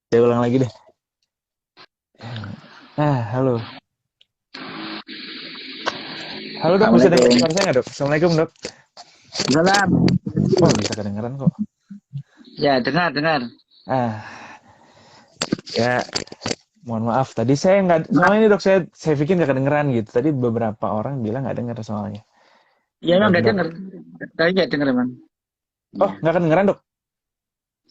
Saya ulang lagi deh. Halo. Halo dok, bisa dengar Assalamualaikum. suara saya nggak dok? Assalamualaikum dok. Salam. Oh, bisa kedengeran kok. Ya, dengar, dengar. Ah, ya, mohon maaf. Tadi saya nggak, Maaf, soalnya ini dok, saya pikir nggak kedengeran gitu. Tadi beberapa orang bilang nggak dengar soalnya. ya emang Baik nggak dok. dengar. Tadi nggak dengar emang. Oh, Ya. nggak kedengeran dok?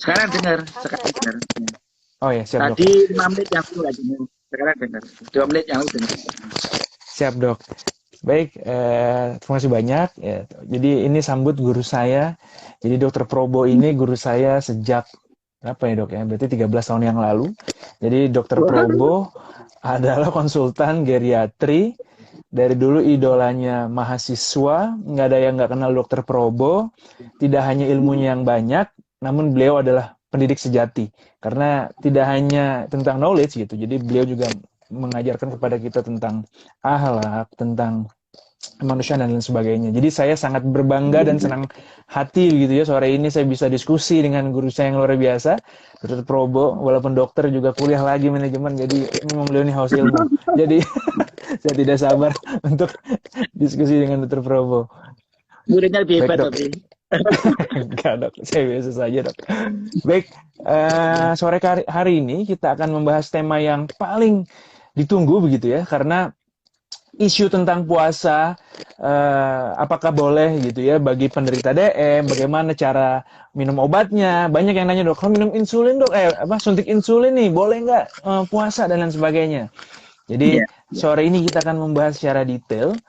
Sekarang dengar, sekarang dengar. Ya. Oh ya, siap dok. Tadi 5 menit yang lalu nggak dengar. Sekarang dengar. 2 menit yang lalu dengar. Siap dok. Baik, terima kasih banyak. Ya, jadi ini sambut guru saya. Jadi dokter Probo ini guru saya sejak apa ya dok ya? Berarti 13 tahun yang lalu. Jadi dokter Probo adalah konsultan geriatri. Dari dulu idolanya mahasiswa, nggak ada yang nggak kenal dokter Probo. Tidak hanya ilmunya yang banyak, namun beliau adalah pendidik sejati. Karena tidak hanya tentang knowledge gitu, jadi beliau juga mengajarkan kepada kita tentang akhlak, tentang kemanusiaan dan lain sebagainya. Jadi saya sangat berbangga dan senang hati gitu ya sore ini saya bisa diskusi dengan guru saya yang luar biasa, Dr. Probo, walaupun dokter juga kuliah lagi manajemen, jadi memang beliau ini haus ilmu. Jadi saya tidak sabar untuk diskusi dengan Dr. Probo. Muridnya lebih Baik hebat dok, tapi. enggak dok, saya biasa saja dok. Baik, sore hari ini kita akan membahas tema yang paling ditunggu begitu ya, karena isu tentang puasa, apakah boleh gitu ya bagi penderita DM, bagaimana cara minum obatnya. Banyak yang nanya dok, kalau minum insulin dok, suntik insulin nih, boleh nggak puasa dan lain sebagainya. Jadi Iya. sore ini kita akan membahas secara detail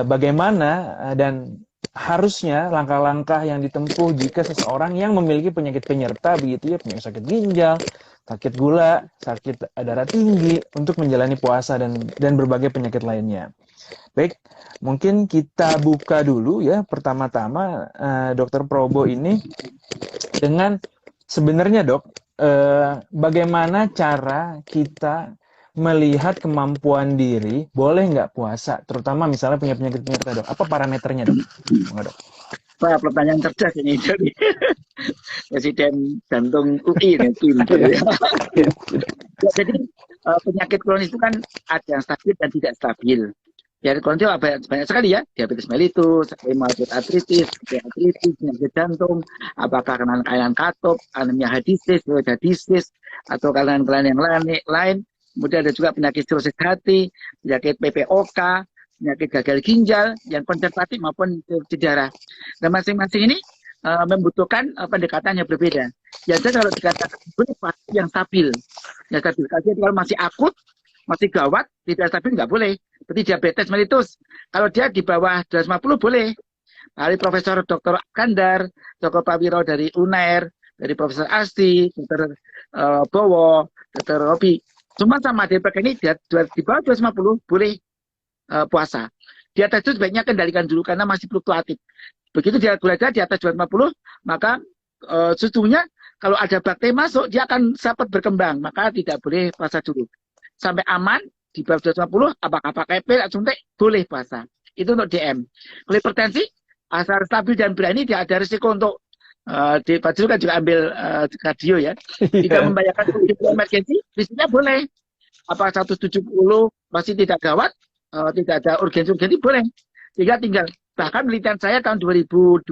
bagaimana dan harusnya langkah-langkah yang ditempuh jika seseorang yang memiliki penyakit penyerta begitu ya, penyakit sakit ginjal, sakit gula, sakit darah tinggi untuk menjalani puasa dan berbagai penyakit lainnya. Baik, mungkin kita buka dulu ya pertama-tama Dokter Probo ini dengan sebenarnya dok, bagaimana cara kita melihat kemampuan diri, boleh nggak puasa, terutama misalnya punya penyakit penyerta dok, apa parameternya dok? Nggak dok? Wah, pertanyaan cerdas ini dari Presiden Jantung UI nih, pinter Iya, ya. iya, dok. Ya, jadi penyakit kronis itu kan ada yang stabil dan tidak stabil. Ya, kronis itu banyak, banyak sekali ya, diabetes mellitus, rheumatoid arthritis, artritis, penyakit jantung, apakah karena kelainan katup, anemia hadisis, hadisis, atau kelainan-kelainan yang lain. Kemudian ada juga penyakit sirosis hati, penyakit PPOK, penyakit gagal ginjal yang konservatif maupun di darah. Dan masing-masing ini membutuhkan pendekatan yang berbeda. Yang jelas kalau dikatakan yang stabil, ya stabilitasnya kalau masih akut, masih gawat, tidak stabil nggak boleh. Seperti diabetes mellitus. Kalau dia di bawah 250 boleh. Dari Profesor Dr. Kandar, Dr. Pawiro dari UNER, dari Profesor Asti, Dr. Bowo, Dr. Robi. Cuma sama DPK ini di bawah 250 boleh puasa. Di atas itu sebaiknya kendalikan dulu karena masih fluktuatif. Begitu dia gula darah di atas 250, maka sesungguhnya kalau ada bakteri masuk, dia akan dapat berkembang, maka tidak boleh puasa dulu. Sampai aman, di bawah 250, apakah pakai pil atau suntik, boleh puasa. Itu untuk DM. Kalau hipertensi, asal stabil dan berani, tidak ada risiko untuk di Fajrul kan juga ambil kardio ya. Tidak Iya, membayangkan emergensi, risikonya boleh. Apa 170 masih tidak gawat, tidak ada urgensi-urgensi, boleh. Sehingga tinggal, bahkan penelitian saya tahun 2002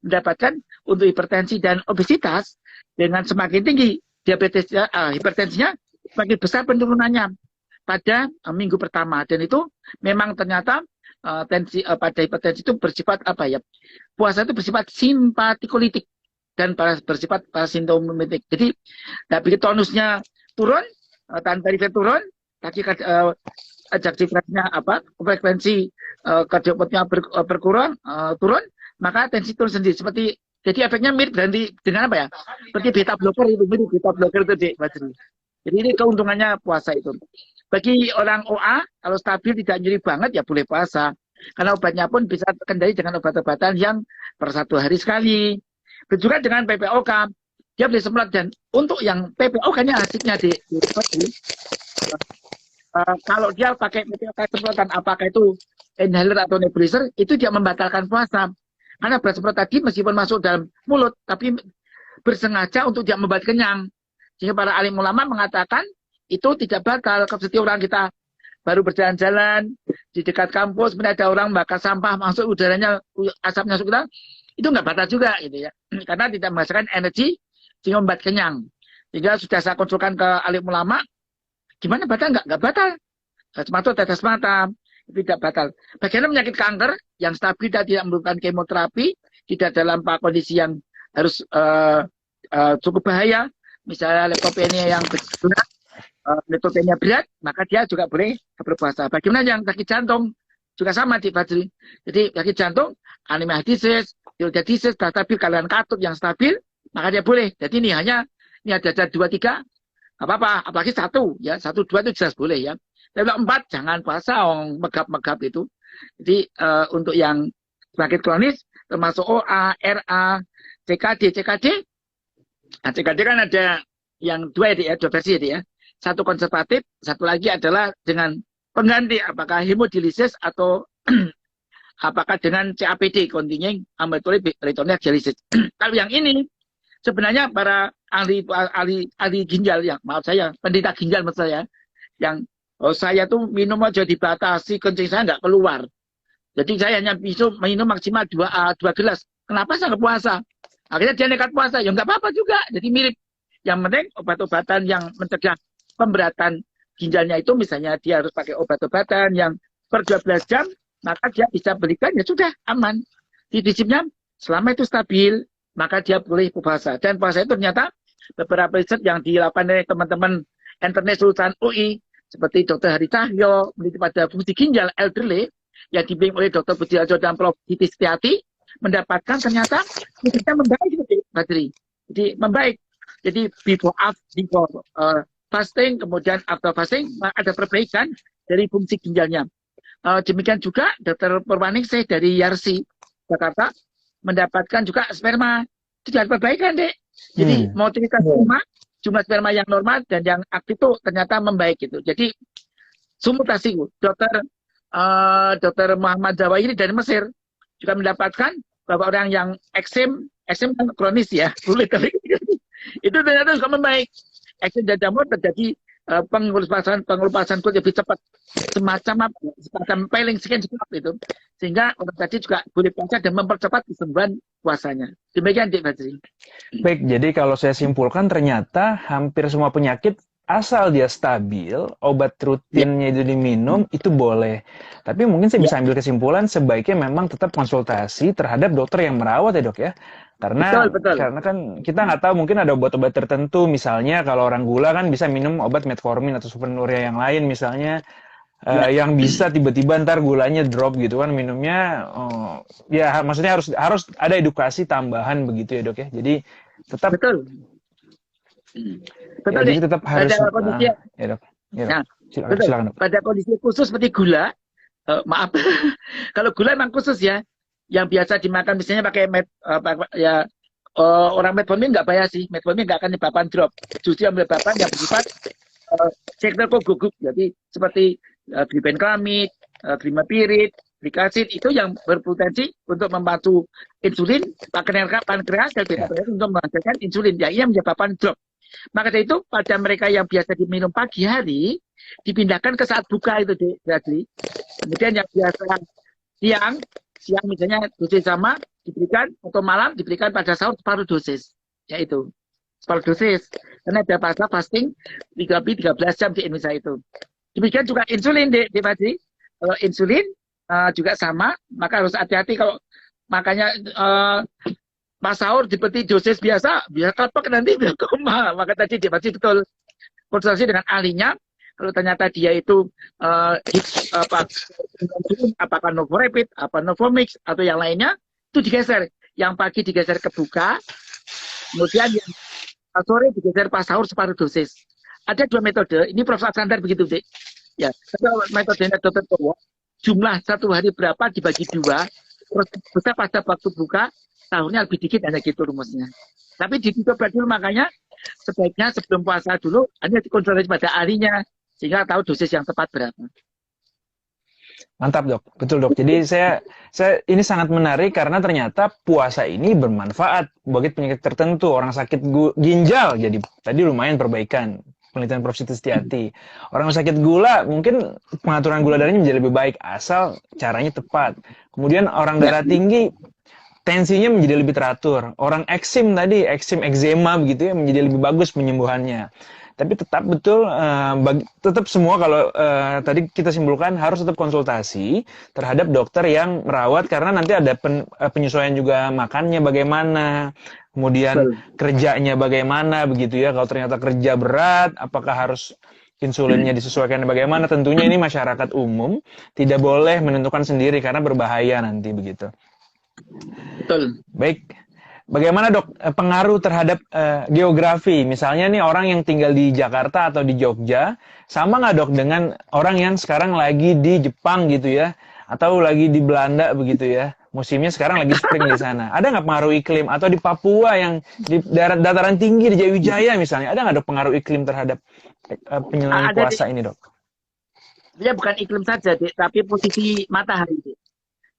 mendapatkan untuk hipertensi dan obesitas dengan semakin tinggi diabetesnya, hipertensinya semakin besar penurunannya pada minggu pertama. Dan itu memang ternyata pada hipertensi itu bersifat apa ya? Puasa itu bersifat simpatikolitik dan bersifat parasintomimetik. Jadi, begitu tonusnya turun, tanpa turun, kaki aktivitasnya apa, frekuensi kardiopotnya berkurang, turun, maka tensi turun sendiri. Seperti jadi efeknya mirip dengan apa ya? Seperti beta blocker itu, mirip beta blocker itu di Badri. Jadi ini keuntungannya puasa itu. Bagi orang OA, kalau stabil tidak nyeri banget ya boleh puasa. Karena obatnya pun bisa terkendali dengan obat-obatan yang per 1 hari sekali. Begitu juga dengan PPOK, dia boleh semprot dan untuk yang PPOK-nya hasilnya di kalau dia pakai metode semprotan apakah itu inhaler atau nebulizer itu dia membatalkan puasa karena beras semprot tadi meskipun masuk dalam mulut tapi bersengaja untuk dia membuat kenyang Sehingga para alim ulama mengatakan itu tidak batal. Seperti orang kita baru berjalan-jalan di dekat kampus, kemudian ada orang bakar sampah masuk udaranya, asapnya masuk kita, itu nggak batal juga gitu ya. Karena tidak menghasilkan energi sehingga membuat kenyang. Sehingga sudah saya konsulkan ke alim ulama, gimana batal? Nggak batal. Semata tetes mata, itu tidak batal. Bagaimana penyakit kanker yang stabil dan tidak memerlukan kemoterapi, tidak dalam kondisi yang harus cukup bahaya, misalnya leukopenia yang berat, leukopenia berat, maka dia juga boleh berpuasa. Bagaimana yang sakit jantung juga sama di Fadri. Jadi sakit jantung, anemia disease, disease, stabil kalian katup yang stabil, maka dia boleh. Jadi ini hanya ini ada 2, 3, apa-apa, apalagi 1 ya, 1, 2 itu jelas boleh ya. Tapi 4 jangan puasa, megap-megap itu. Jadi untuk yang penyakit kronis termasuk OA, RA, CKD. Nah, CKD kan ada yang 2 ya, 2 versi ya. 1 konservatif, 1 lagi adalah dengan pengganti apakah hemodialisis atau apakah dengan CAPD, continuing ambulatory peritoneal dialysis. Kalau yang ini sebenarnya para ahli ginjal yang maaf saya penderita ginjal maksud saya yang saya tuh minum aja dibatasi, kencing saya nggak keluar. Jadi saya hanya bisa minum maksimal 2 gelas. Kenapa saya nggak puasa? Akhirnya dia nekat puasa, ya nggak apa-apa juga. Jadi mirip. Yang penting obat-obatan yang mencegah pemberatan ginjalnya itu, misalnya dia harus pakai obat-obatan yang per 12 jam, maka dia bisa belikan, ya sudah, aman. Di prinsipnya, selama itu stabil, maka dia boleh puasa. Dan puasa itu ternyata beberapa riset yang dilakukan oleh teman-teman internet lulusan UI, seperti Dr. Hari Cahyo, meneliti pada fungsi ginjal elderly, yang dibimbing oleh Dr. Budi Harjo dan Prof. Diti Setiati, mendapatkan ternyata fungsinya membaik gitu, Badri. Jadi membaik. Jadi before fasting, kemudian after fasting, ada perbaikan dari fungsi ginjalnya. Demikian juga Dr. Purwaningsih dari Yarsi, Jakarta, mendapatkan juga sperma. Itu ada perbaikan, Dek. Jadi motrikas jumlah sperma yang normal dan yang aktif itu ternyata membaik gitu. Jadi sumutasi, Dr. Muhammad Zawahiri dari Mesir juga mendapatkan bahwa orang yang eksem kan kronis ya, sulit kali itu ternyata juga membaik. Eksem dan jamur terjadi pengelupasan kulit lebih cepat, semacam peeling skin seperti itu, sehingga orang tadi juga boleh puasa dan mempercepat kesembuhan puasanya. Demikian Dik Badri. Baik, jadi kalau saya simpulkan ternyata hampir semua penyakit asal dia stabil, obat rutinnya itu diminum, itu boleh. Tapi mungkin saya bisa ambil kesimpulan sebaiknya memang tetap konsultasi terhadap dokter yang merawat ya dok ya. Karena kan kita nggak tahu, mungkin ada obat-obat tertentu, misalnya kalau orang gula kan bisa minum obat metformin atau sulfonylurea yang lain misalnya, yang bisa tiba-tiba ntar gulanya drop gitu kan minumnya. Ya maksudnya harus ada edukasi tambahan begitu ya dok ya. Jadi tetap Betul, jadi tetap harus kondisi, ya dok. Nah, silakan dok. Pada kondisi khusus seperti gula, maaf, kalau gula memang khusus ya, yang biasa dimakan misalnya pakai orang metformin nggak bahaya sih, metformin nggak akan menyebabkan drop, justru yang menyebabkan yang bersifat sektor gugup, jadi seperti glibenclamid, glimapirid, glikasid itu yang berpotensi untuk membantu insulin, pankreas dan beta-pankreas untuk menghasilkan insulin, yang menyebabkan drop. Maka dari itu pada mereka yang biasa diminum pagi hari dipindahkan ke saat buka itu jadi. Kemudian yang biasa siang misalnya dosis sama diberikan, atau malam diberikan pada sahur separuh dosis, yaitu separuh dosis. Karena ada fase fasting 13 jam di Indonesia itu. Demikian juga insulin di Badri. Kalau insulin juga sama, maka harus hati-hati kalau makanya pas sahur seperti dosis biasa kapok nanti bisa koma. Maka tadi dia pasti betul konsultasi dengan ahlinya. Kalau ternyata dia itu apakah Novorapid, apa Novomix atau yang lainnya, itu digeser. Yang pagi digeser ke buka, kemudian yang sore digeser pas sahur separuh dosis. Ada 2 metode. Ini Prof. Alexander begitu, Dik. Ya, tapi metodenya Dr. Towo, jumlah 1 hari berapa dibagi 2, terus bisa pada waktu buka, sahurnya lebih dikit, hanya gitu rumusnya. Tapi dicoba dulu, makanya sebaiknya sebelum puasa dulu, hanya dikonsultasi pada ahlinya, sehingga tahu dosis yang tepat berapa. Mantap dok, betul dok. Jadi saya ini sangat menarik karena ternyata puasa ini bermanfaat bagi penyakit tertentu. Orang sakit ginjal, jadi tadi lumayan perbaikan. Penelitian Prof. Siti Setiati. Orang sakit gula, mungkin pengaturan gula darahnya menjadi lebih baik asal caranya tepat. Kemudian orang Ya, darah tinggi, tensinya menjadi lebih teratur. Orang eksim tadi, eksim eczema begitu ya, menjadi lebih bagus penyembuhannya. Tapi tetap betul, tetap semua kalau tadi kita simpulkan harus tetap konsultasi terhadap dokter yang merawat karena nanti ada penyesuaian juga makannya bagaimana, kemudian betul. kerjanya bagaimana begitu ya. Kalau ternyata kerja berat, apakah harus insulinnya disesuaikan bagaimana? Tentunya ini masyarakat umum tidak boleh menentukan sendiri karena berbahaya nanti begitu. Betul. Baik, bagaimana dok pengaruh terhadap geografi? Misalnya nih orang yang tinggal di Jakarta atau di Jogja, sama nggak dok dengan orang yang sekarang lagi di Jepang gitu ya, atau lagi di Belanda begitu ya? Musimnya sekarang lagi spring di sana. Ada nggak pengaruh iklim? Atau di Papua yang di dataran tinggi di Jayawijaya misalnya, ada nggak dok pengaruh iklim terhadap penyelenggaraan Ada puasa ini dok? dia bukan iklim saja, Dik, tapi posisi matahari. Dik.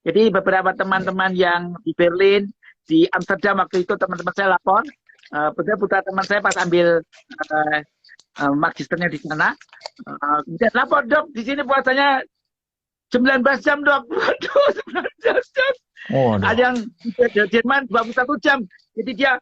Jadi beberapa teman-teman yang di Berlin, di Amsterdam waktu itu teman-teman saya lapor, putra teman saya pas ambil magisternya di sana, kemudian lapor dok, di sini puasanya 19 jam dok, waduh 19 jam. Oh, Ada yang di Jerman 21 jam, jadi dia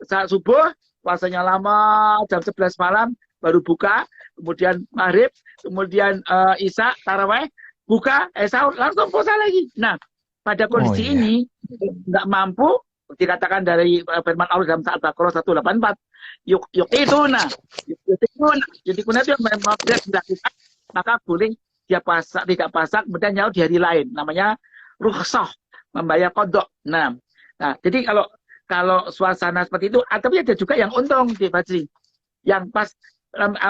saat subuh puasanya lama, jam 11 malam baru buka, kemudian maghrib, kemudian isya, taraweh, buka, sahur, langsung puasa lagi. Nah, pada oh kondisi iya. ini nggak mampu dikatakan dari firman Allah dalam Al-Baqarah 184 yuk itu nah yuk itu yang memang tidak dilakukan maka boleh dia puasa tidak puasa kemudian nyaur di hari lain namanya rukhsah membayar kodok. Nah jadi kalau suasana seperti itu tapi ada juga yang untung di Fajri yang pas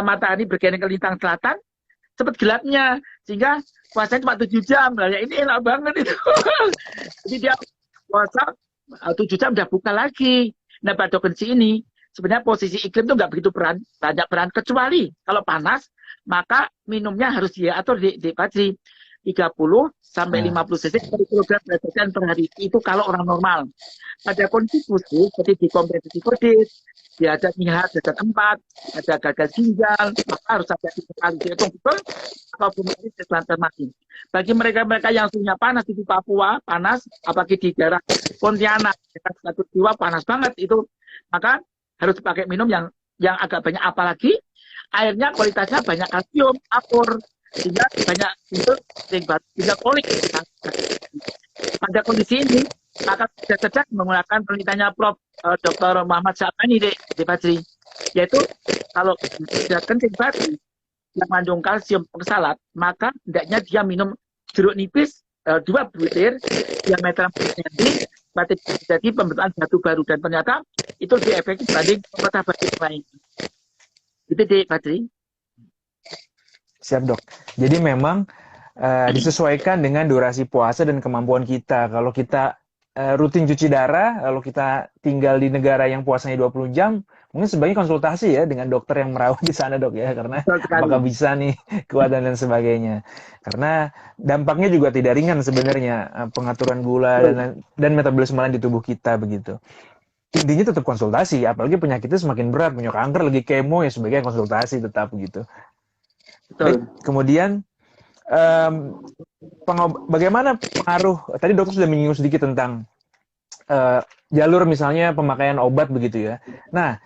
matahari bergerak ke lintang selatan cepat gelapnya sehingga puasanya cuma 7 jam. Nah, ya ini enak banget itu. Jadi dia puasa 7 jam udah buka lagi. Nah pada kondisi ini sebenarnya posisi iklim itu nggak begitu banyak peran kecuali kalau panas maka minumnya harus diatur di Fajri 30 sampai 50 cc per kilogram berat badan per hari itu kalau orang normal. Pada kondisi khusus seperti di kompetisi kredit, ada nihat derajat 4, ada gagal ginjal, maka harus ada sekali dihitung betul apapun ini selantar mati. Bagi mereka-mereka yang suhunya panas di Papua, panas, apalagi di daerah Pontianak, satu jiwa panas banget itu, maka harus pakai minum yang agak banyak apalagi airnya kualitasnya banyak kalsium, apur, sehingga banyak sehingga kolik. Pada kondisi ini maka sudah cerdas menggunakan penelitiannya Prof. Dr. Muhammad Syabani di Fajri, yaitu kalau sudah kencing babi yang mengandung kalsium oksalat, maka hendaknya dia minum jeruk nipis 2 butir yang meter cm jadi pembentukan batu baru dan ternyata itu lebih efektif dibanding obat batuk lain. Itu di Fajri. Siap dok. Jadi memang disesuaikan dengan durasi puasa dan kemampuan kita. Kalau kita rutin cuci darah, kalau kita tinggal di negara yang puasanya 20 jam, mungkin sebaiknya konsultasi ya dengan dokter yang merawat di sana dok ya, karena apakah bisa nih kuat dan sebagainya. Karena dampaknya juga tidak ringan sebenarnya pengaturan gula dan metabolisme lain di tubuh kita begitu. Intinya tetap konsultasi, apalagi penyakitnya semakin berat, punya kanker, lagi kemo ya sebaiknya konsultasi tetap begitu. Baik, kemudian bagaimana pengaruh, tadi dokter sudah menyinggung sedikit tentang jalur misalnya pemakaian obat begitu ya. Nah,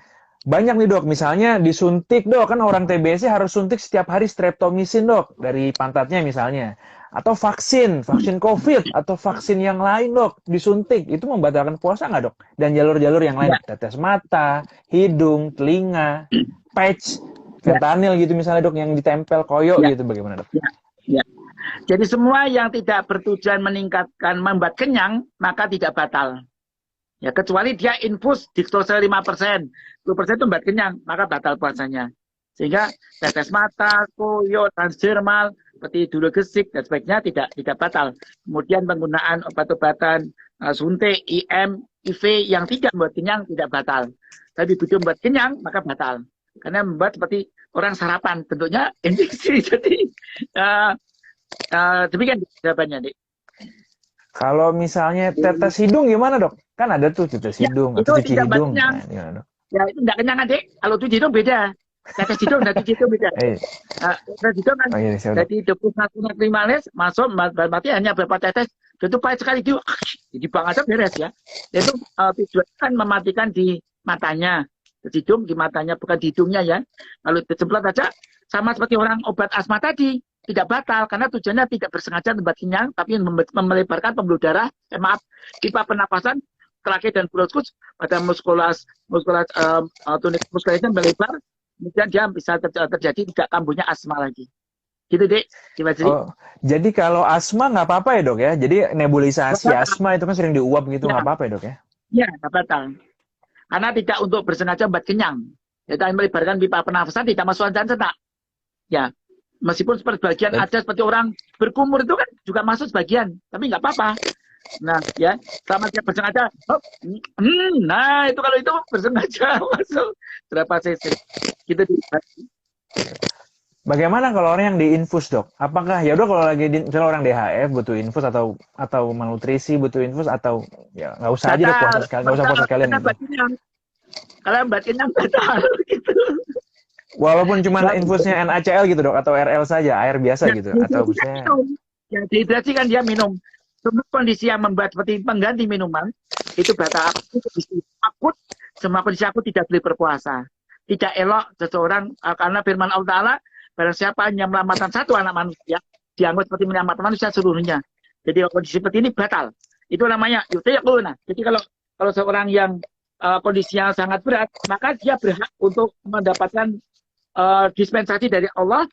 banyak nih dok, misalnya disuntik dok, kan orang TBC harus suntik setiap hari streptomycin dok, dari pantatnya misalnya. Atau vaksin COVID, atau vaksin yang lain dok, disuntik, itu membatalkan puasa nggak dok? Dan jalur-jalur yang lain, tetes mata, hidung, telinga, patch, fentanyl gitu misalnya dok, yang ditempel koyo gitu, bagaimana dok? Ya. Jadi semua yang tidak bertujuan meningkatkan membuat kenyang maka tidak batal. Ya kecuali dia infus diktose 5%, 10% itu membuat kenyang maka batal puasanya. Sehingga tetes mata, koyo, transdermal, seperti dulu gesik dan sebagainya tidak batal. Kemudian penggunaan obat-obatan suntik, IM, IV yang tidak membuat kenyang tidak batal. Tapi begitu membuat kenyang maka batal. Karena membuat seperti orang sarapan bentuknya injeksi. Jadi Demikian jawabannya, Dik. Kalau misalnya tetes hidung gimana, Dok? Kan ada tuh tetes Ya, hidung itu atau cuci tidak buat hidung. kenyang. Nah, gimana, Dok? Ya, itu tidak kenyang, Adik. Kalau cuci hidung beda. Tetes hidung dan cuci hidung beda. Eh, Tetes hidung kan oh iya, siap, Dok. jadi 21 masuk, berarti hanya berapa tetes. Itu pahit sekali, dibuang aja beres ya. Itu tujuannya kan mematikan di matanya. Di hidung, di matanya, bukan di hidungnya ya. Lalu disemprot aja, sama seperti orang obat asma tadi, tidak batal, karena tujuannya tidak bersengaja membuat kenyang, tapi melebarkan pembuluh darah, pipa pernapasan, trakea dan bronkus pada tunik muskulasinya melebar, kemudian dia bisa terjadi tidak kambuhnya asma lagi. Gitu, Dek. Gimana sih? Oh, jadi kalau asma nggak apa-apa ya, Dok ya? Jadi nebulisasi asma itu kan sering diuap gitu, Ya, nggak apa-apa ya, Dok ya? ya, nggak batal. Karena tidak untuk bersengaja membuat kenyang. Kita melebarkan pipa pernafasan tidak masuk dan senak. Ya, meskipun sebagian Bet- ada seperti orang berkumur itu kan juga masuk sebagian, tapi nggak apa-apa. Nah, ya, sama dia bersengaja. Oh, nah, itu kalau itu bersengaja masuk berapa cc. Gitu. Bagaimana kalau orang yang diinfus, Dok? Apakah ya udah kalau lagi misalnya orang DHF butuh infus atau malnutrisi butuh infus atau ya nggak usah aja, Dok, puasa Batal, sekali, nggak usah puasa sekalian karena gitu. buat kenyang. Kalau buat kenyang batal gitu. Walaupun cuma Nah, infusnya NaCl gitu, Dok, atau RL saja, air biasa ya, gitu, atau dehidrasi kan misalnya minum. Ya, dehidrasi kan dia minum. Semua kondisi yang membuat seperti pengganti minuman, itu batal. Kondisi akut, semua kondisi akut tidak boleh berpuasa. Tidak elok seseorang, karena firman Allah Ta'ala, barang siapa yang menyelamatkan satu anak manusia, dianggap seperti menyelamatkan manusia seluruhnya. Jadi kondisi seperti ini batal. Itu namanya yutayaquna. Jadi kalau seorang yang kondisinya sangat berat, maka dia berhak untuk mendapatkan dispensasi dari Allah,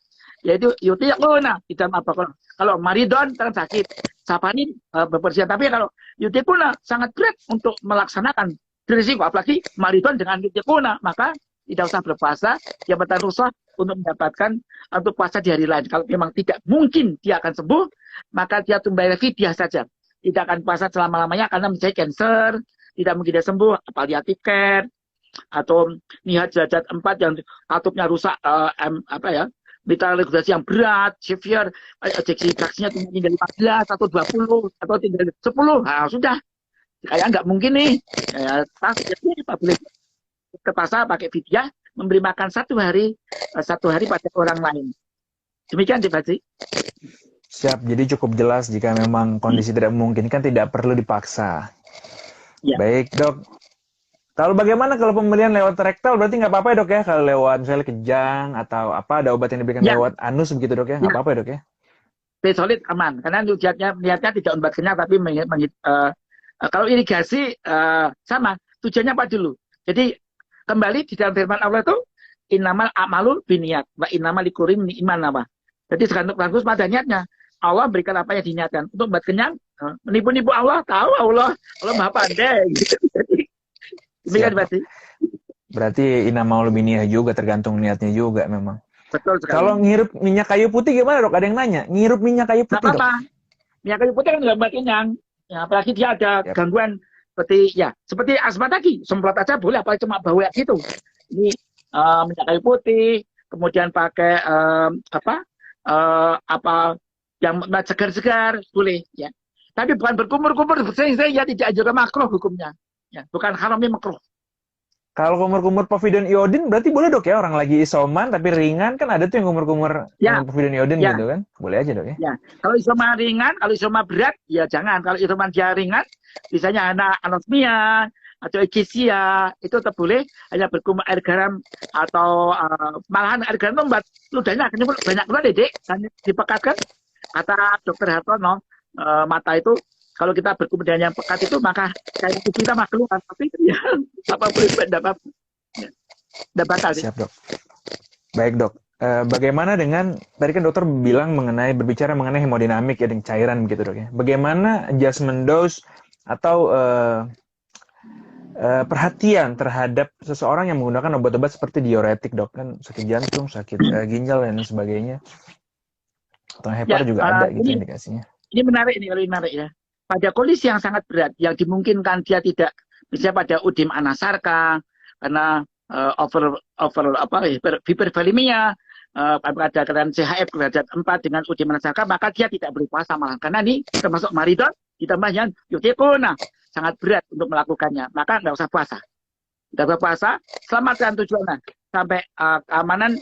yaitu yutiquna di dalam apa, kalau maridon kan sakit, safarin bepergian, tapi kalau yutiquna sangat berat untuk melaksanakan risiko, apalagi maridon dengan yutiquna, maka tidak usah berpuasa, dia bertahan rusak untuk mendapatkan untuk puasa di hari lain. Kalau memang tidak mungkin dia akan sembuh, maka dia membayar fidyah saja, tidak akan puasa selama-lamanya karena mencari cancer, tidak mungkin dia sembuh, palliative care, atau nihat derajat 4 yang atupnya rusak, apa ya, vital regulasi yang berat, severe, ejeksi fraksinya tinggal 14 atau 20 atau tinggal 10, nah sudah, kayak nggak mungkin nih, jadi Pak boleh ke pasar pakai fidyah, memberi makan satu hari pada orang lain. Demikian, Pak. siap. Jadi cukup jelas jika memang kondisi tidak memungkinkan, tidak perlu dipaksa. Ya. Baik, Dok. Kalau bagaimana kalau pembelian lewat rektal, berarti nggak apa-apa ya, Dok ya? Kalau lewat misalnya kejang atau apa, ada obat yang diberikan Ya, lewat anus begitu, Dok ya? Nggak ya, apa-apa ya, Dok ya? solid aman, karena niatnya tidak membuat kenyang, tapi kalau irigasi sama tujuannya apa dulu. Jadi kembali di dalam firman Allah itu innamal a'malu binniat wa innamal likulli imri'in ma nawa. Jadi tergantung pada niatnya. Allah berikan apa yang diniatkan. Untuk membuat kenyang, menipu-nipu Allah, tahu Allah Maha Pandai. Gitu. Jadi demikian Siap, Dok. berarti. Berarti inamaul biniyah juga, tergantung niatnya juga memang. Betul sekali. Kalau ngirup minyak kayu putih gimana, Dok? Ada yang nanya. Ngirup minyak kayu Nggak putih, Dok? apa-apa. Minyak kayu putih kan nggak membuat kenyang. Ya, apalagi dia ada Yap. gangguan seperti asma tadi, semprot aja boleh, apalagi cuma bau gitu. Ini minyak kayu putih, kemudian pakai apa yang segar-segar boleh ya. Tapi bukan berkumur-kumur, saya ya tidak anjurkan makruh hukumnya. Ya, bukan haramnya makruh. Kalau kumur-kumur povidon iodin berarti boleh, Dok ya? Orang lagi isoman tapi ringan, kan ada tuh yang kumur-kumur Ya, dengan povidon iodin ya, gitu kan? Boleh aja, Dok ya? ya. Kalau isoma ringan, kalau isoma berat, ya jangan. Kalau isoma dia ringan, misalnya anak anosmia atau ekisia, itu tetap boleh hanya berkumur air garam atau malahan air garam itu membuat ludahnya akan banyak keluar, Dek, dan dipekatkan. Kata Dokter Hartono, mata itu kalau kita berkumur dengan yang pekat itu maka kayak kita mah keluar, tapi ya apa boleh tidak batal. Siap, Dok. Baik, Dok. Bagaimana dengan tadi kan dokter bilang berbicara mengenai hemodinamik ya, dengan cairan begitu, Dok ya. Bagaimana adjustment dose atau perhatian terhadap seseorang yang menggunakan obat-obat seperti diuretik, Dok, kan sakit jantung, sakit ginjal dan sebagainya. Atau hepar juga ada gitu indikasinya. Ini menarik ya. Pada kondisi yang sangat berat, yang dimungkinkan dia tidak, misalnya pada udim anasarka, karena hipervolemia, pada keadaan CHF derajat 4 dengan uji menasaka, maka dia tidak boleh puasa malah. Karena ini termasuk maridot, ditambah yang yutikuna, sangat berat untuk melakukannya. Maka nggak usah puasa. Nggak usah puasa, selamatkan tujuannya. Sampai keamanan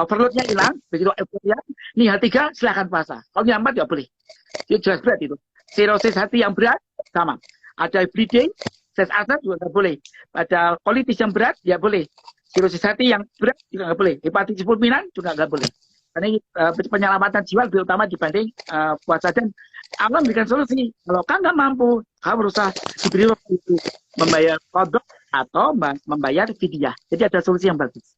overloadnya hilang, begitu euforia, nih H3 silahkan puasa. Kalau yang 4 nggak boleh. Itu jelas berat itu. Sirosis hati yang berat, sama. Ada bleeding, ses asam juga nggak boleh. Pada kolitis yang berat, ya boleh. Sirosis hati yang berat juga nggak boleh. Hepatitis fulminan juga nggak boleh. Karena ini penyelamatan jiwa lebih utama dibanding puasa. Dan Allah memberikan solusi. Kalau kan nggak mampu, kamu berusaha diberi waktu itu membayar kodok atau membayar fidyah. Jadi ada solusi yang bagus.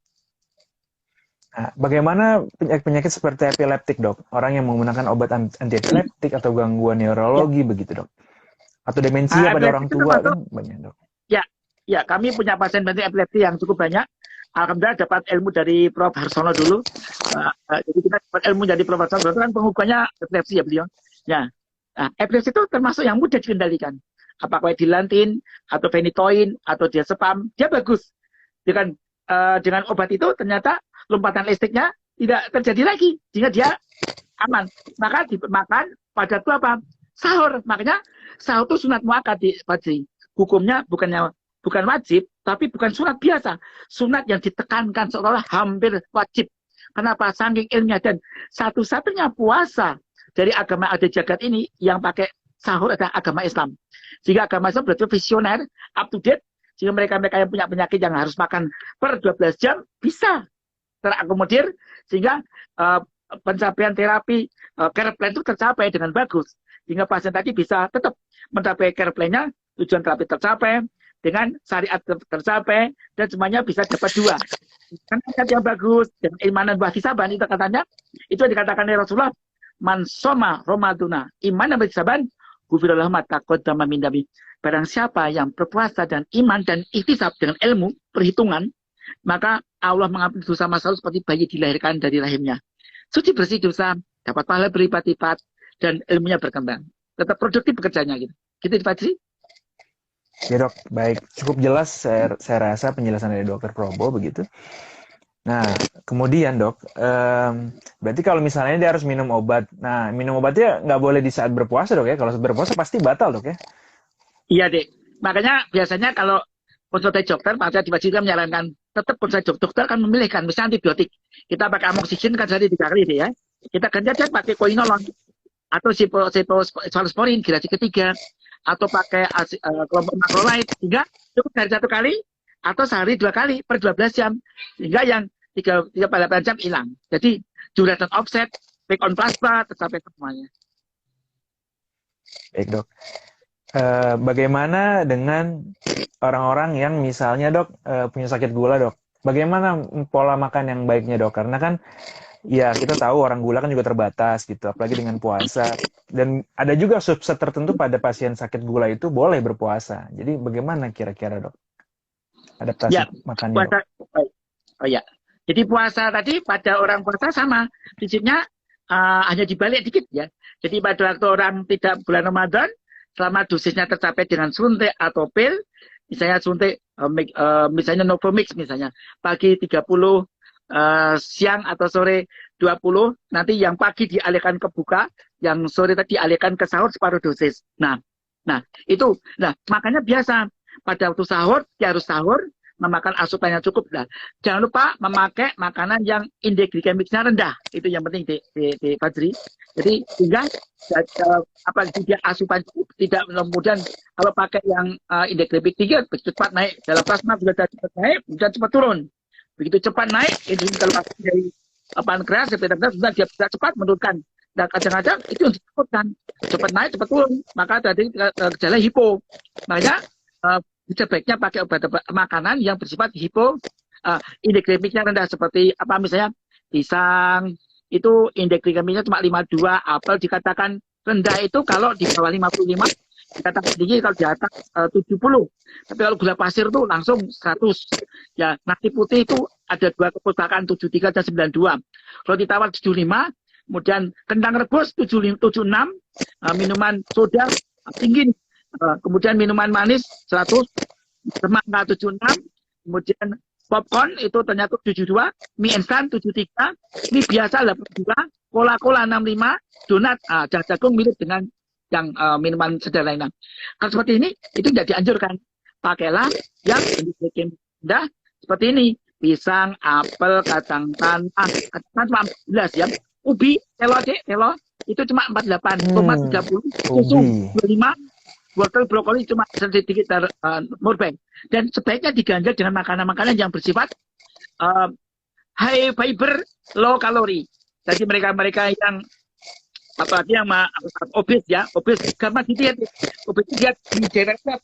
Nah, bagaimana penyakit seperti epileptik, dok? Orang yang menggunakan obat anti-epileptik atau gangguan neurologi begitu, dok? Atau demensia pada orang tua kan banyak, dok? Ya, kami punya pasien epilepsi yang cukup banyak. Alhamdulillah dapat ilmu dari Prof. Harsono dulu. Jadi kita dapat ilmu dari Prof. Harsono, itu kan pengukurannya epilepsi ya beliau. Ya, epilepsi itu termasuk yang mudah dikendalikan. Apakah dilantin, atau phenytoin, atau diazepam, dia bagus. Dengan obat itu ternyata lompatan listriknya tidak terjadi lagi, sehingga dia aman. Maka dimakan pada itu apa? Sahur. Makanya sahur itu sunat muakkad di Fajri. Hukumnya bukan wajib, tapi bukan sunat biasa. Sunat yang ditekankan seolah-olah hampir wajib. Kenapa? Saking ilmiah, dan satu-satunya puasa dari agama ada jagat ini yang pakai sahur adalah agama Islam. Sehingga agama Islam berarti visioner, up to date, sehingga mereka-mereka yang punya penyakit yang harus makan per 12 jam bisa terakomodir, sehingga pencapaian terapi care plan itu tercapai dengan bagus. Sehingga pasien tadi bisa tetap mencapai care plan-nya, tujuan terapi tercapai, dengan syariat tercapai, dan semuanya bisa dapat dua. Kan yang bagus, dengan imanan bahtisaban, itu katanya, itu yang dikatakan oleh Rasulullah, man soma Ramaduna, iman dan bahtisaban, gufirullah mataqaddama min dami. Barang siapa yang berpuasa dan iman dan ihtisab dengan ilmu, perhitungan, maka Allah mengampuni dosa masa lalu seperti bayi dilahirkan dari rahimnya. Suci bersih dosa, dapat pahala berlipat-lipat, dan ilmunya berkembang. Tetap produktif bekerjanya gitu. Gitu Pak Fajri? Ya dok, baik. Cukup jelas saya rasa penjelasan dari dokter Probo begitu. Nah, kemudian dok, berarti kalau misalnya dia harus minum obat, nah minum obatnya nggak boleh di saat berpuasa dok ya? Kalau saat berpuasa pasti batal dok ya? Iya dek. Makanya biasanya kalau konsultasi dokter, Pak Fajri juga menyarankan tetap konsultasi dokter kan memilihkan, misalnya antibiotik. Kita pakai amoksisin kan sehari 3 kali deh ya. Kita kerja pakai koinolon atau cephalosporin generasi ketiga, atau pakai kelompok macrolide, sehingga cukup dari 1 kali atau sehari 2 kali per 12 jam, sehingga yang 38 jam hilang. Jadi duration offset, back on plasma, tercapai semuanya. Baik dok. Bagaimana dengan orang-orang yang misalnya dok punya sakit gula dok? Bagaimana pola makan yang baiknya dok? Karena kan ya kita tahu orang gula kan juga terbatas gitu, apalagi dengan puasa. Dan ada juga subset tertentu pada pasien sakit gula itu boleh berpuasa. Jadi bagaimana kira-kira dok adaptasi Ya, makannya puasa, dok? oh ya. Jadi puasa tadi pada orang puasa sama, prinsipnya hanya dibalik dikit ya. Jadi pada waktu orang tidak bulan Ramadan, selama dosisnya tercapai dengan suntik atau pil, misalnya suntik, misalnya Novomix misalnya, pagi 30, siang atau sore 20, nanti yang pagi dialihkan ke buka, yang sore tadi dialihkan ke sahur separuh dosis. Nah itu, makanya biasa pada waktu sahur dia harus sahur, memakan asupan yang cukup. Nah, jangan lupa memakai makanan yang indeks glikemiknya rendah. Itu yang penting di Fajri. Jadi sehingga dia asupan cukup, tidak kemudian kalau pakai yang indeks glikemik tinggi cepat naik, dalam plasma juga cepat naik, dan cepat turun. Begitu cepat naik, itu kalau pakai dari pankreas, sudah dia bisa cepat menurunkan. Dan kadang-kadang itu yang disebutkan cepat naik, cepat turun, maka tadi gejala hipo. Makanya sebaiknya pakai obat makanan yang bersifat hipo, indeks glikemiknya rendah, seperti apa misalnya pisang, itu indeks glikemiknya cuma 52, apel dikatakan rendah itu kalau di bawah 55, dikatakan tinggi kalau di atas 70. Tapi kalau gula pasir itu langsung 100. Ya, nasi putih itu ada 2 kepustakaan, 73 dan 92. Kalau ditawar 75, kemudian kentang rebus 76, minuman soda tinggi. Kemudian minuman manis 100, semangka 76, kemudian popcorn itu ternyata 72, mie instan 73, mie biasa 82, cola-cola 65, donat jagung mirip dengan yang minuman sederhana lainnya. Kalau seperti ini itu tidak dianjurkan. Pakailah yang bentuk rendah seperti ini. Pisang, apel, kacang tanah, cuma 14 ya. Ubi, telo itu cuma 48, tomat 30, susu 25, wortel brokoli cuma sedikit murben. Dan sebaiknya diganjal dengan makanan-makanan yang bersifat high fiber, low kalori. Jadi mereka-mereka yang apalagi yang obes ya, obes karena diet, obes dia di daerahnya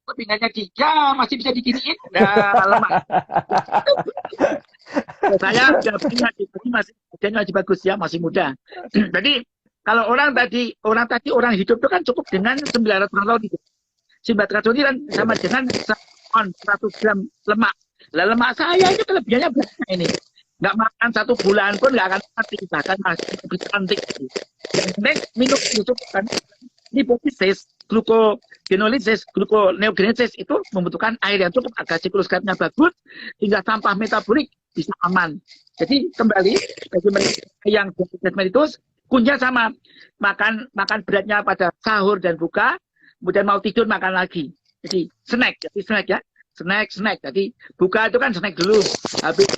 pinggangnya dia masih bisa diginiin, lemak. Saya masih bagus ya, masih muda. Jadi kalau orang hidup itu kan cukup dengan 900 kalori. 900 kalori kan sama dengan 100 gram lemak. Lah lemak saya itu kelebihannya banyak ini. Nggak makan 1 bulan pun nggak akan mati, bahkan masih lebih cantik. Yang penting minum cukup kan. Lipolysis, glucogenolisis, gluconeogenesis itu membutuhkan air yang cukup agar siklus karbnya bagus, hingga sampah metabolik bisa aman. Jadi kembali bagi mereka yang diabetes mellitus, kuncinya sama, makan beratnya pada sahur dan buka, kemudian mau tidur makan lagi. Jadi snack ya, snack. Jadi buka itu kan snack dulu, habis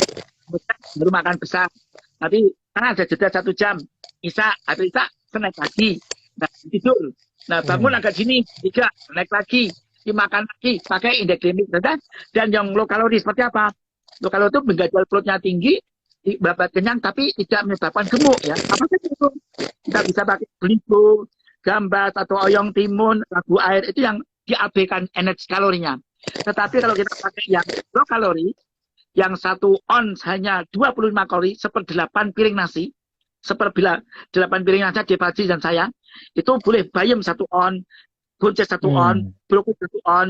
baru makan besar. Nanti kan ada jeda 1 jam, habis isa snack lagi. Nah, tidur. Nah, bangun agak sini, 3, naik lagi, dimakan lagi, pakai indeks glikemik rendah. Dan yang low kalori seperti apa? Low kalori itu menggajal perutnya tinggi, babat kenyang, tapi tidak menyebabkan gemuk ya. Apa saja itu? Kita bisa pakai belimbing, gambas atau oyong timun, labu air, itu yang diabaikan energi kalorinya. Tetapi kalau kita pakai yang low kalori, yang 1 ons hanya 25 kalori, 1/8 piring nasi, 1/8 piring nasi Devaji dan saya, itu boleh bayam 1 on, buncis 1 on, brokoli 1 on,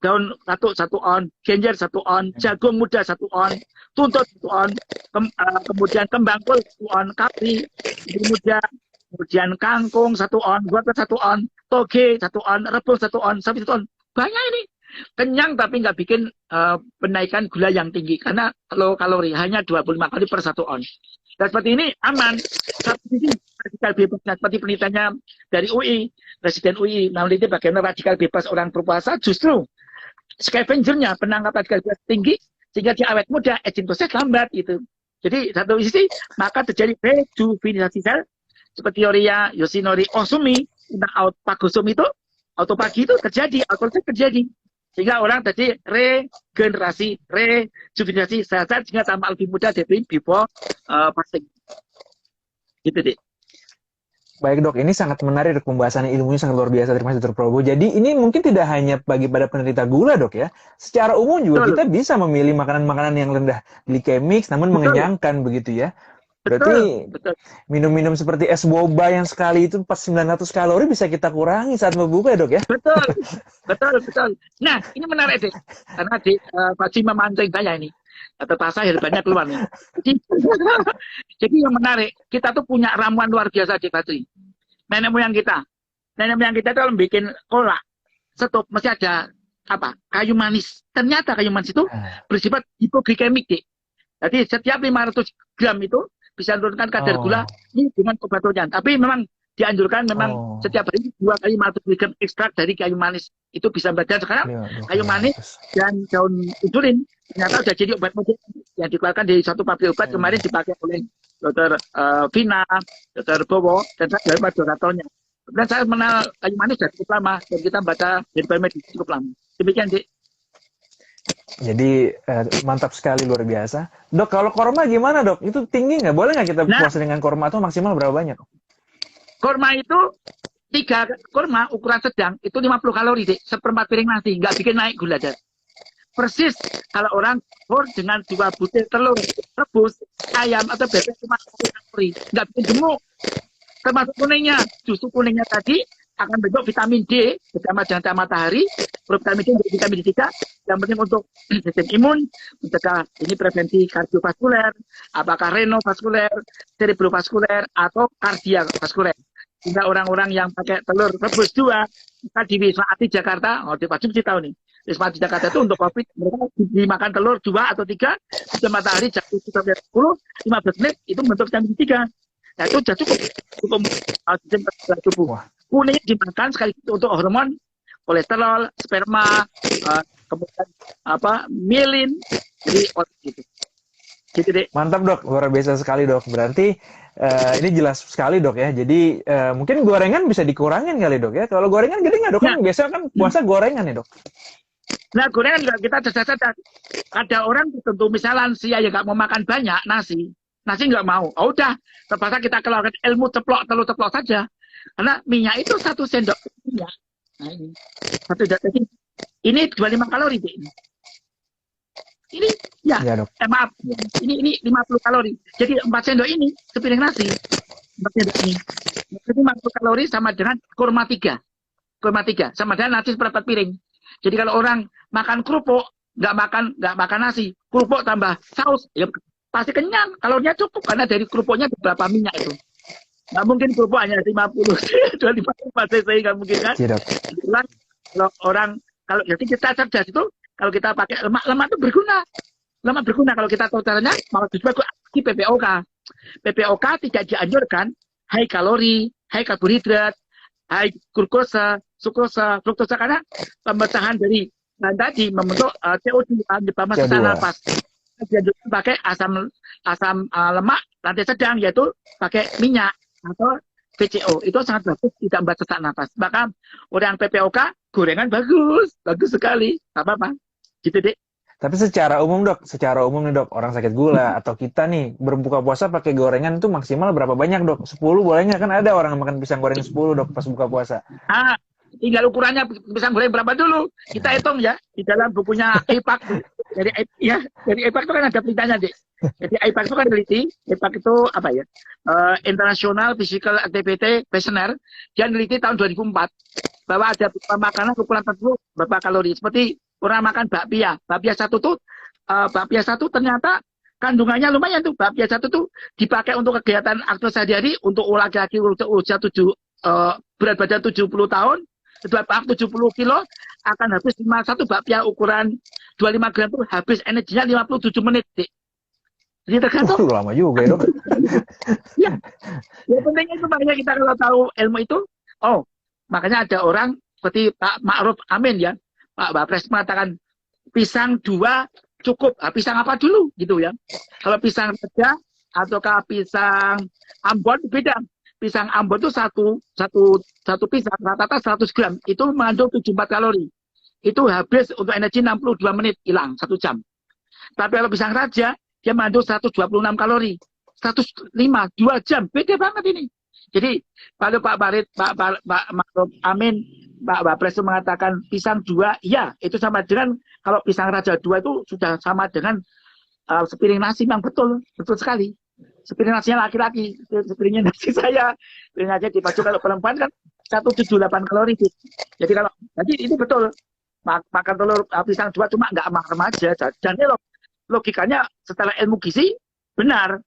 daun katuk 1 on, genjer 1 on, jagung muda 1 on, tuntut 1 on, kemudian kembang kol 1 on, kapri, kemudian kangkung 1 on, wortel 1 on, toge 1 on, rebus 1 on, sapi 1 on. Banyak ini. Kenyang tapi nggak bikin penaikan gula yang tinggi karena low kalori hanya 25 kali per 1 on. Dan seperti ini aman. Satu sisi radikal bebasnya seperti penelitiannya dari UI, Presiden UI meneliti bagaimana radikal bebas orang berpuasa justru scavengernya penangkap radikal bebas tinggi sehingga dia awet muda, aging proses lambat gitu. Jadi satu sisi maka terjadi rejuvenasi sel seperti teorinya Yoshinori Ohsumi tentang autophagosom itu, autopagi itu terjadi, autophagosom terjadi. Sehingga orang tadi regenerasi, rejuvenasi sel-sel sehingga tambah lebih muda dari before fasting. Gitu deh. Baik dok, ini sangat menarik dok, pembahasan ilmunya sangat luar biasa. Terima kasih Dr. Probo. Jadi ini mungkin tidak hanya bagi pada penderita gula dok ya. Secara umum juga kita bisa memilih makanan-makanan yang rendah glikemik namun mengenyangkan begitu ya. Berarti minum-minum seperti es boba yang sekali itu 900 kalori bisa kita kurangi saat berbuka ya dok ya? Betul. Nah, ini menarik deh. Karena pasti memancing saya ini. Terpaksa herbanya keluar nih. Jadi yang menarik, kita tuh punya ramuan luar biasa di Patri. Nenek moyang kita itu kalau bikin kolak, stop mesti ada kayu manis. Ternyata kayu manis itu bersifat hipoglikemik deh. Jadi setiap 500 gram itu bisa menurunkan kadar gula ini dengan obat-obatan. Tapi memang dianjurkan setiap hari 2 kali 500 mg ekstrak dari kayu manis. Itu bisa membantu. Sekarang kayu manis dan daun insulin ternyata sudah jadi obat modern yang dikeluarkan dari satu pabrik obat kemarin dipakai oleh Dr. Vina, Dr. Bowo, dan saya dari laboratornya. Kemudian saya mengenal kayu manis sudah cukup lama dan kita baca herbal medis cukup lama. Demikian sih. Jadi mantap sekali, luar biasa. Dok, kalau korma gimana dok? Itu tinggi nggak? Boleh nggak kita puasa dengan korma atau maksimal berapa banyak? Korma itu 3 korma ukuran sedang itu 50 kalori deh, 1/4 piring nasi, nggak bikin naik gula darah. Persis kalau orang dengan 2 butir telur rebus, ayam atau bebek cuma 1 kalori, nggak bikin gemuk. Termasuk kuningnya, justru kuningnya tadi akan bentuk vitamin D bersama dengan matahari, vitamin D menjadi vitamin D3, yang penting untuk sistem imun, mencegah ini prevensi kardiovaskuler, apakah renovaskuler, cerebrovaskuler, atau kardiovaskuler. Sehingga orang-orang yang pakai telur rebus 2, kita di Wisma Atlet Jakarta, wajib tahu nih, Wisma di Jakarta itu untuk COVID mereka dimakan telur 2 atau 3 jam matahari jam 7 sampai 10 15 menit itu membentuk vitamin D3. Nah itu sudah cukup oksigen ke tubuh. Wah, Kuning dimakan sekaligus untuk hormon kolesterol, sperma, kemudian mielin, jadi gitu. Gitu deh. mantap dok, luar biasa sekali dok. Berarti ini jelas sekali dok ya. Jadi mungkin gorengan bisa dikurangin kali dok ya. Kalau gorengan gede nggak dok? Kan biasa kan puasa gorengan ya dok. Nah gorengan juga kita cerdas-cerdas. Ada orang tertentu misalnya lansia yang nggak mau makan banyak nasi nggak mau. Oh udah, terpaksa kita keluarkan ilmu telur ceplok saja. Karena minyak itu 1 sendok minyak. Nah, ini. Ini 25 kalori deh. Ini ya, Dok. Maaf. Ini 50 kalori. Jadi 4 sendok ini sepiring nasi. 4 sendok ini. Jadi 50 kalori sama dengan kurma 3. Kurma 3 sama dengan nasi seperempat piring. Jadi kalau orang makan kerupuk, nggak makan nasi, kerupuk tambah saus, ya pasti kenyang. Kalorinya cukup karena dari kerupuknya beberapa minyak itu. Nggak mungkin kerupuk hanya 50, 25 cc nggak mungkin kan? Iya, Kalau jadi kita cerdas itu, kalau kita pakai lemak itu berguna. Lemak berguna kalau kita tahu caranya, malah justru di PPOK. PPOK tidak dianjurkan high kalori, high karbohidrat, high glukosa, sukrosa, fruktosa karena pemecahan dari tadi membentuk CO2 menyebabkan sesak nafas. Dianjurkan pakai asam lemak rantai sedang yaitu pakai minyak atau VCO. Itu sangat bagus tidak membuat sesak nafas. Maka orang PPOK gorengan bagus sekali. Apa-apa. Gitu deh. Tapi secara umum nih dok, orang sakit gula atau kita nih berbuka puasa pakai gorengan itu maksimal berapa banyak dok? 10 boleh nggak? Kan ada orang makan pisang goreng 10 dok pas buka puasa. Tinggal ukurannya pisang goreng berapa dulu. Kita hitung ya di dalam bukunya IPAK. Dari IPAK itu kan ada perintahnya deh. Jadi IPAK itu kan teliti. IPAK itu apa ya? International Physical Activity Questionnaire. Dia neliti tahun 2004 bahwa ada makanan ukuran tertentu berapa kalori. Seperti orang makan bakpia. Bakpia satu ternyata kandungannya lumayan tuh. Bakpia satu tuh dipakai untuk kegiatan aktif sehari-hari untuk laki-laki usia berat badan 70 tahun. Setelah 70 kilo akan habis 1 bakpia ukuran 25 gram itu habis energinya 57 menit. Dik. Jadi tergantung. Lama juga ya dok. Ya. Yang penting itu makanya kita kalau tahu ilmu itu, makanya ada orang seperti Pak Ma'ruf Amin ya, Pak Bapres mengatakan pisang 2 cukup. Pisang apa dulu gitu ya. Kalau pisang raja ataukah pisang Ambon beda. Pisang Ambon itu satu pisang rata-rata 100 gram itu mengandung 74 kalori. Itu habis untuk energi 62 menit hilang 1 jam. Tapi kalau pisang raja dia mengandung 126 kalori. 105 2 jam. Beda banget ini. Jadi kalau Pak Ma'ruf Amin, Pak Bapres mengatakan pisang 2, ya itu sama dengan kalau pisang raja 2 itu sudah sama dengan sepiring nasi yang betul sekali. Sepiring nasinya laki-laki, sepiringnya nasi saya. Sepiring aja dipacu kalau perempuan kan 178 kalori. Jadi itu betul. Makan telur pisang 2 cuma nggak sama remaja. Dan ini logikanya setelah ilmu gizi benar.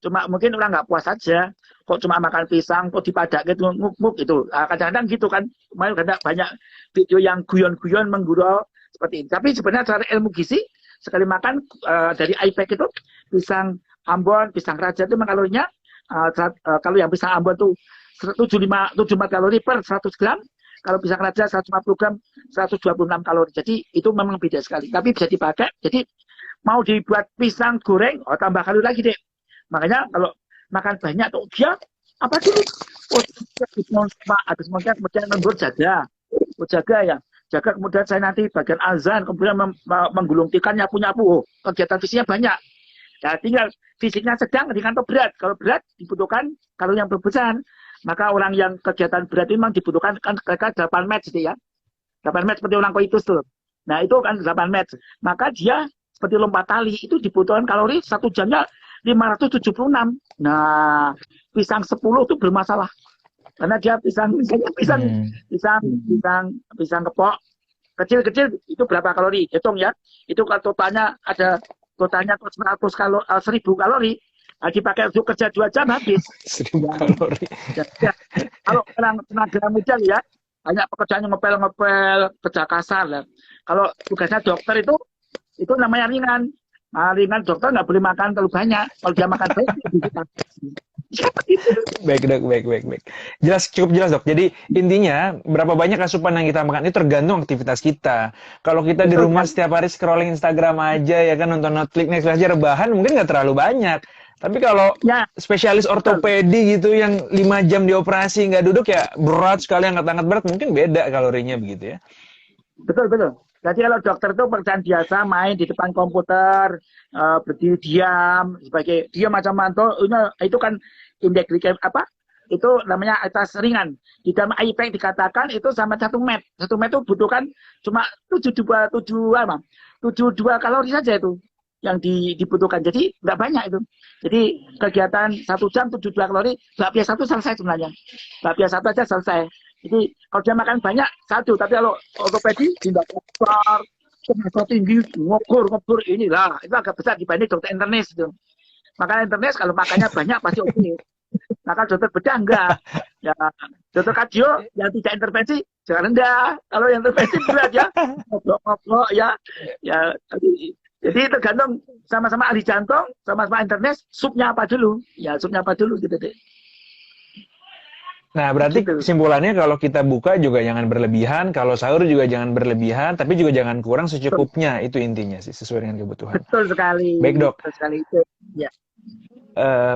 Cuma mungkin orang nggak puas saja. Kok cuma makan pisang, kok dipadak gitu, nguk-nguk gitu. Kadang-kadang gitu kan. Kadang banyak video yang guyon-guyon menggurau seperti ini. Tapi sebenarnya secara ilmu gizi, sekali makan dari IPAC itu, pisang Ambon, pisang raja itu kalorinya, kalau yang pisang Ambon itu 74 kalori per 100 gram, kalau pisang raja 150 gram, 126 kalori. Jadi itu memang beda sekali. Tapi bisa dipakai, jadi mau dibuat pisang goreng, tambah kalori lagi deh. Makanya kalau makan banyak tuh dia apa dulu? Habis makan kemudian membur jaga ya. Jaga kemudian saya nanti bagian azan kemudian menggulung tikar nyapu-nyapu. Kegiatan fisiknya banyak. Ya tinggal fisiknya sedang ringan atau berat. Kalau berat dibutuhkan kalau yang berbesar. Maka orang yang kegiatan berat itu memang dibutuhkan kan mereka 8 match gitu ya. 8 match seperti orang koitus tuh. Nah itu kan 8 match. Maka dia seperti lompat tali itu dibutuhkan kalori 1 jamnya 576. Nah, pisang 10 itu bermasalah. Karena dia pisang kepok kecil-kecil itu berapa kalori? Hitung ya. Itu kalau totalnya 1000 kalori. Dipakai untuk kerja 2 jam habis. 1000 kalori. Ya. Kalau orang tenaga muda ya, banyak pekerjaan yang ngepel-ngepel, kerja kasar lah. Kalau tugasnya dokter itu namanya ringan. Nah, ringan dokter nggak boleh makan terlalu banyak. Kalau dia makan banyak, dia bisa. Baik dok, baik, baik, baik. Jelas, cukup jelas dok. Jadi intinya berapa banyak asupan yang kita makan itu tergantung aktivitas kita. Kalau kita di Betul rumah kan? setiap hari scrolling Instagram aja ya kan nonton Netflix aja rebahan mungkin nggak terlalu banyak. Tapi kalau Ya, spesialis betul. ortopedi gitu yang 5 jam dioperasi nggak duduk ya berat sekali angkat-angkat berat mungkin beda kalorinya begitu ya. Betul, betul. Jadi kalau dokter itu pekerjaan biasa main di depan komputer, berdiri diam, sebagai dia macam mantul, itu kan indeks glikemik apa? Itu namanya atas ringan. Di dalam IPEC dikatakan itu sama 1 met. 1 met itu butuhkan cuma 72 kalori saja itu yang dibutuhkan. Jadi nggak banyak itu. Jadi kegiatan 1 jam 72 kalori, bakpia satu selesai sebenarnya. Bakpia satu aja selesai. Jadi kalau dia makan banyak satu, tapi kalau ortopedi tidak besar, tenaga tinggi, ngokur inilah itu agak besar dibanding dokter internis itu. Maka internis kalau makannya banyak pasti oke. Maka dokter bedah enggak. Ya, dokter kardio yang tidak intervensi jangan rendah. Kalau yang intervensi berat ya, ngobrol ya, ya. Jadi tergantung sama-sama ahli jantung, sama-sama internis, supnya apa dulu? Ya supnya apa dulu gitu deh. Nah, berarti Gitu. kesimpulannya kalau kita buka juga jangan berlebihan, kalau sahur juga jangan berlebihan, tapi juga jangan kurang Betul, secukupnya. Itu intinya sih, sesuai dengan kebutuhan. betul sekali, Baik, Dok. betul sekali itu. Ya.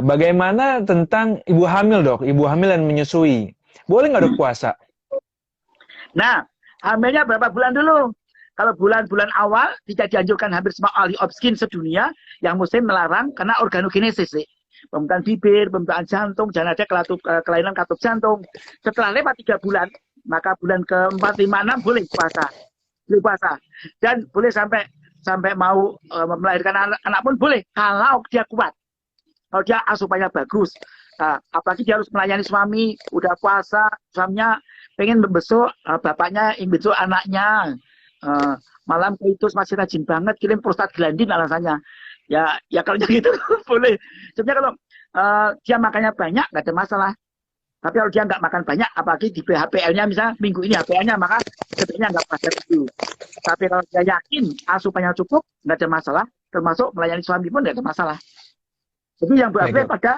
Bagaimana tentang ibu hamil, Dok? Ibu hamil dan menyusui. Boleh nggak, Dok, puasa? Nah, hamilnya berapa bulan dulu? Kalau bulan-bulan awal tidak dianjurkan hampir semua ahli obskin sedunia yang muslim melarang karena organogenesis sih. Pembentukan bibir, pembentukan jantung, jangan ada kelainan katup jantung. Setelah lewat 3 bulan, maka bulan ke-4, 5, 6 boleh puasa. Boleh puasa. Dan boleh sampai mau melahirkan anak pun boleh kalau dia kuat. Kalau dia asupannya bagus. Nah, apalagi dia harus melayani suami, udah puasa, suaminya pengen membesuk, bapaknya ingin besuk anaknya. Malam itu masih rajin banget kirim prostaglandin alasannya. Ya kalau gitu boleh. Sebenarnya kalau dia makannya banyak nggak ada masalah. Tapi kalau dia nggak makan banyak, apalagi di HPL-nya misalnya minggu ini HPL-nya, maka sebenarnya nggak pada itu. Tapi kalau dia yakin asupannya cukup, nggak ada masalah. Termasuk melayani suami pun nggak ada masalah. Jadi yang Baik, boleh Dok. pada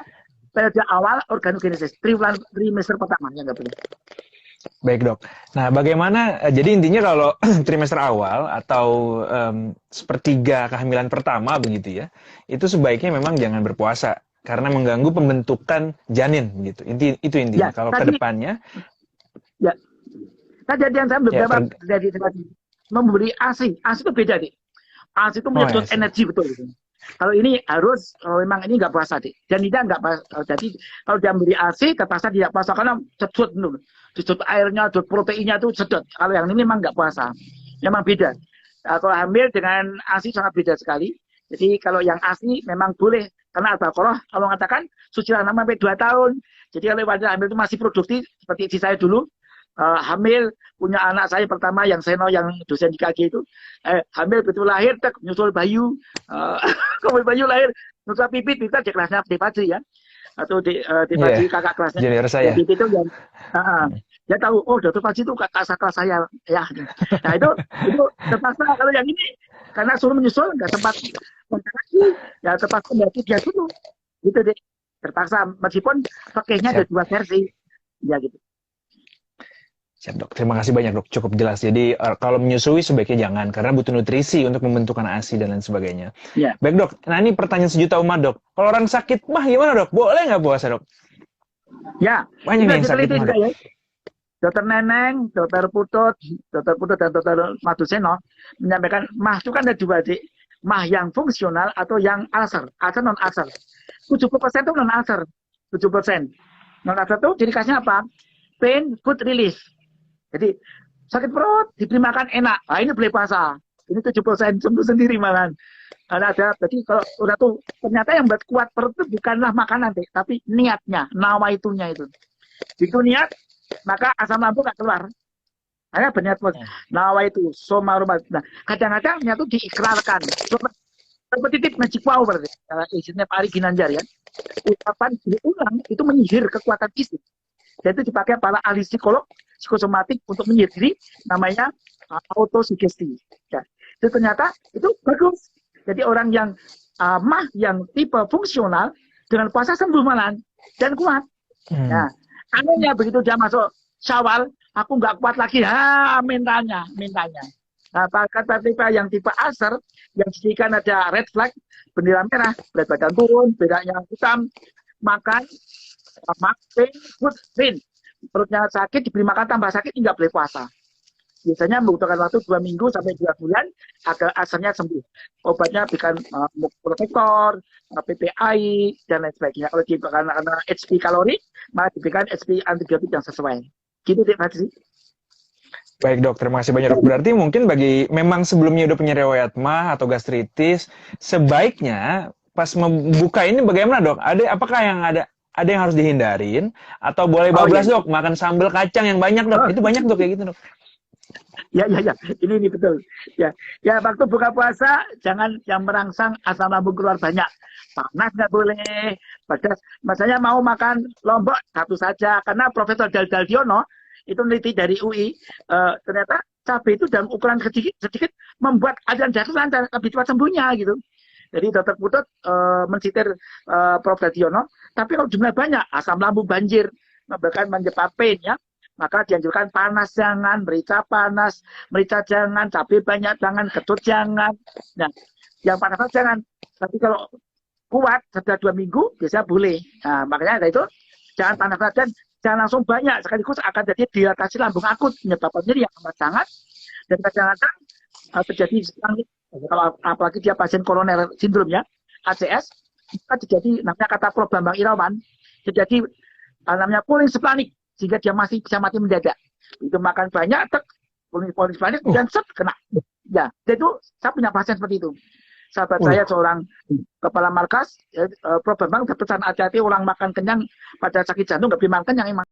periode awal organogenesis, trimester pertama yang nggak boleh. Baik, Dok. Nah, bagaimana, jadi intinya kalau trimester awal atau sepertiga kehamilan pertama begitu ya, itu sebaiknya memang jangan berpuasa karena mengganggu pembentukan janin begitu. Itu intinya. Ya, Kalau ke tadi depannya, ya kejadian saya ya beberapa terjadi memberi ASI. ASI itu beda deh. ASI itu oh ya menyedot sih. energi betul. Gitu. Kalau ini harus, kalau memang ini nggak puasa deh. Dan tidak nggak puasa. Jadi kalau dia memberi ASI, terpaksa tidak puasa karena sedot dulu. Sedot airnya, sedot proteinnya itu sedot. Kalau yang ini memang nggak puasa. Memang beda. Kalau hamil dengan ASI sangat beda sekali. Jadi kalau yang ASI memang boleh. Karena Al-Baqarah kalau mengatakan suci anak sampai 2 tahun. Jadi kalau wanita hamil itu masih produktif seperti istri saya dulu. Hamil punya anak saya pertama yang Seno yang dosen di KG itu hamil betul lahir tek nyusul bayu kemudian bayu lahir nyusul pipit dia kelasnya di Fajri ya atau di Fajri Iya, kakak kelasnya junior ya saya. pipit itu yang dia tahu oh dokter Fajri itu kakak kelas saya ya nah itu terpaksa kalau yang ini karena suruh menyusul nggak sempat lagi ya terpaksa berarti dia dulu gitu deh terpaksa meskipun pakainya ada Siap. 2 versi ya gitu. Siap, Dok. Terima kasih banyak, Dok. Cukup jelas. Jadi, kalau menyusui sebaiknya jangan, karena butuh nutrisi untuk membentukkan ASI dan lain sebagainya. Ya. Baik, Dok. Nah, ini pertanyaan sejuta umat, Dok. Kalau orang sakit mah gimana, Dok? Boleh nggak puasa, Dok? Ya, Banyak itu yang sakit diteliti mah, juga Dok. ya. Dokter Neneng, Dokter Putut dan Dokter Maduseno menyampaikan mah itu kan ada 2, Dik. Mah yang fungsional atau yang alser, alser non alser. 70% itu non alser, 7%. Non alser itu ciri khasnya apa? Pain, food relief. Jadi sakit perut diberi makan enak. Nah, ini boleh puasa. Ini 7% sembuh sendiri malahan. Ada jadi kalau udah tuh ternyata yang buat kuat perut itu bukanlah makanan deh, tapi niatnya, nawaitunya itu. Begitu niat, maka asam lambung nggak keluar. Hanya berniat nawaitu soma rumah. Nah, kadang-kadang niat itu diikrarkan. Repetitif magic wow berarti. Isinya Pak Ari Ginanjar ya. Ucapan diulang itu menyihir kekuatan isi. Dan itu dipakai para ahli psikolog, psikosomatik untuk menyendiri, namanya autosugesti. Ya. Itu ternyata itu bagus. Jadi orang yang yang tipe fungsional dengan puasa sembuh malah dan kuat. Nah, anehnya begitu dia masuk Syawal, aku nggak kuat lagi, mentalnya. Nah, kata tipe yang tipe Aser, yang sedikit ada red flag, bendera merah, berat badan turun, bedanya hitam, makan, makan, food, green. Perutnya sakit, diberi makan tambah sakit, nggak boleh puasa. Biasanya membutuhkan waktu 2 minggu sampai 2 bulan agar asalnya sembuh. Obatnya bukan protektor, PPI, dan lain sebagainya. Kalau karena HP kalori, maka diberikan HP antibiotik yang sesuai. Gitu deh, Pak. Baik dok, terima kasih banyak dok. Berarti mungkin memang sebelumnya udah punya riwayat mah atau gastritis, sebaiknya pas membuka ini bagaimana dok? Apakah ada yang harus dihindarin atau boleh bablas dok? Makan sambal kacang yang banyak dok? Itu banyak dok kayak gitu dok. Ya. Ini betul. Ya, waktu buka puasa jangan yang merangsang asam lambung keluar banyak. Panas nggak boleh. Pedas. Masanya mau makan lombok satu saja. Karena Profesor Daldiono itu meneliti dari UI, ternyata cabai itu dalam ukuran sedikit membuat aliran darah lancar, lebih cepat sembuhnya gitu. Jadi Dr. Putut mensitir Prof. Daldiono. Tapi kalau jumlah banyak, asam lambung banjir, bahkan menyebabkan ya. Maka dianjurkan panas jangan, merica panas, merica jangan, cabai banyak jangan, ketut jangan. Nah, yang panas jangan. Tapi kalau kuat setelah 2 minggu biasanya boleh. Nah, makanya itu jangan panas dan jangan langsung banyak, sekaligus akan jadi dilatasi lambung akut, menyebabkan nyeri yang amat sangat. Dan kadang-kadang terjadi kalau apalagi dia pasien koroner sindrom ya, ACS, maka terjadi namanya kata Prof. Bambang Irawan, terjadi namanya pulling splanik, sehingga dia masih bisa mati mendadak. Itu makan banyak, pulling splanik, dan kena. Ya, jadi itu saya punya pasien seperti itu. Sahabat saya seorang kepala markas, Prof. Bambang berpesan hati-hati orang makan kenyang pada sakit jantung, nggak boleh makan kenyang emang.